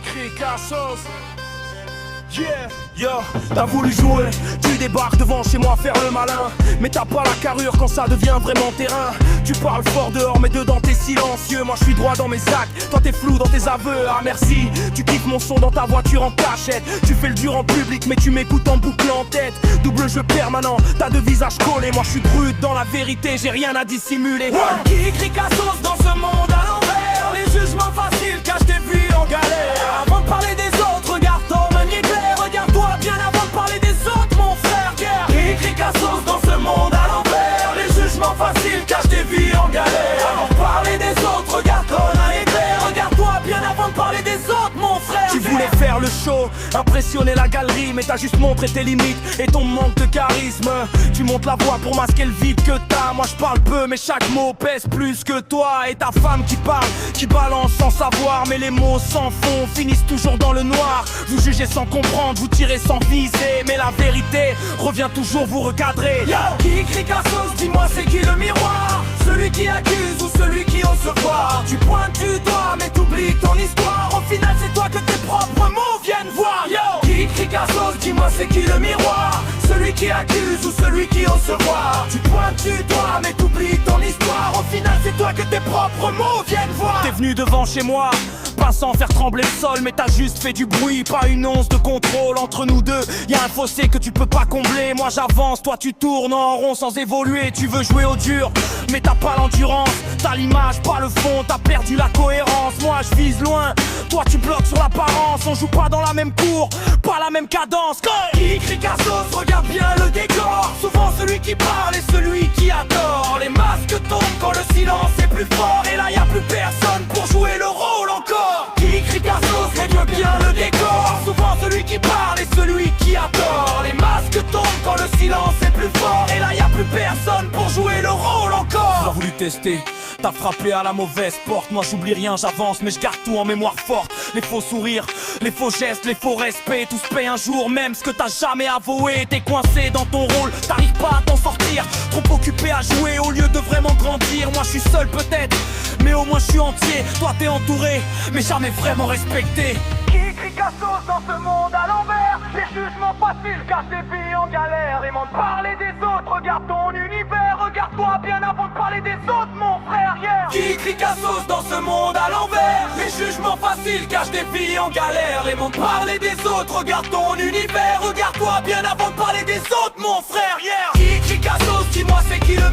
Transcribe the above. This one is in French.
Qui crie Cassos. Yeah, yo, t'as voulu jouer, tu débarques devant chez moi faire le malin. Mais t'as pas la carrure quand ça devient vraiment terrain. Tu parles fort dehors mais dedans t'es silencieux. Moi je suis droit dans mes actes, toi t'es flou dans tes aveux. Ah merci, tu kiffes mon son dans ta voiture en cachette. Tu fais le dur en public mais tu m'écoutes en boucle en tête. Double jeu permanent, t'as deux visages collés. Moi je suis brut dans la vérité, j'ai rien à dissimuler. Qui crie Cassos dans ce monde à l'envers. Les jugements faciles cachent tes vies en galère. Avant de parler des autres, regarde ton manier clair. Regarde-toi bien avant de parler des autres, mon frère. Qui crie Cassos dans ce monde à l'envers. Les jugements faciles cachent tes vies en galère. Avant de parler des autres, regarde ton œil clair. Regarde-toi bien avant de parler des autres, mon frère. Tu voulais faire le show, impressionner la galerie, mais t'as juste montré tes limites et ton manque de charisme. Tu montes la voix pour masquer le vide que t'as. Moi je parle peu mais chaque mot pèse plus que toi. Et ta femme qui parle, qui balance sans savoir. Mais les mots sans fond finissent toujours dans le noir. Vous jugez sans comprendre, vous tirez sans viser. Mais la vérité revient toujours vous recadrer. Yo, qui crie Cassos, dis-moi c'est qui le miroir. Celui qui accuse ou celui qui ose se voir. Tu pointes du doigt mais t'oublies ton histoire. Au final c'est toi que tes propres mots viennent voir. Yo, qui crie Cassos, dis-moi c'est qui le miroir. Celui qui accuse ou celui qui ose se voir. Tu pointes du doigt mais t'oublies ton histoire. Au final c'est toi que tes propres mots viennent voir. T'es venu devant chez moi, pas sans faire trembler le sol, mais t'as juste fait du bruit, pas une once de contrôle. Entre nous deux, y'a un fossé que tu peux pas combler. Moi j'avance, toi tu tournes en rond sans évoluer. Tu veux jouer au dur, mais t'as pas l'endurance. T'as l'image, pas le fond, t'as perdu la cohérence. Moi je vise loin, toi tu bloques sur l'apparence. On joue pas dans la même cour, pas la même cadence. Qui crie Cassos, regarde bien le décor. Souvent celui qui parle est celui qui a tort. Les masques tombent quand le silence est plus fort. Et là y'a plus personne pour jouer le rôle encore. Qui crie Cassos, règle bien le décor. Souvent celui qui parle est celui qui a tort. Les masques tombent quand le silence est plus fort. Et là y'a plus personne pour jouer le rôle encore. T'as voulu tester, t'as frappé à la mauvaise porte. Moi j'oublie rien, j'avance mais je garde tout en mémoire forte. Les faux sourires, les faux gestes, les faux respects. Tout se paye un jour même ce que t'as jamais avoué. T'es coincé dans ton rôle, t'arrives pas à t'en sortir. Trop occupé à jouer au lieu de vraiment grandir. Moi je suis seul peut-être, mais au moins je suis entier. Toi t'es entouré, mais jamais vraiment respecté. Qui crie Cassos dans ce monde à l'envers. Les jugements faciles cachent des vies en galère. Et de parler des autres, regarde ton univers. Regarde-toi bien avant de parler des autres, mon frère, yeah. Qui crie Cassos dans ce monde à l'envers. Les jugements faciles cachent des vies en galère. Et de parler des autres, regarde ton univers. Regarde-toi bien avant de parler des autres, mon frère, yeah. Qui crie Cassos, dis-moi c'est qui le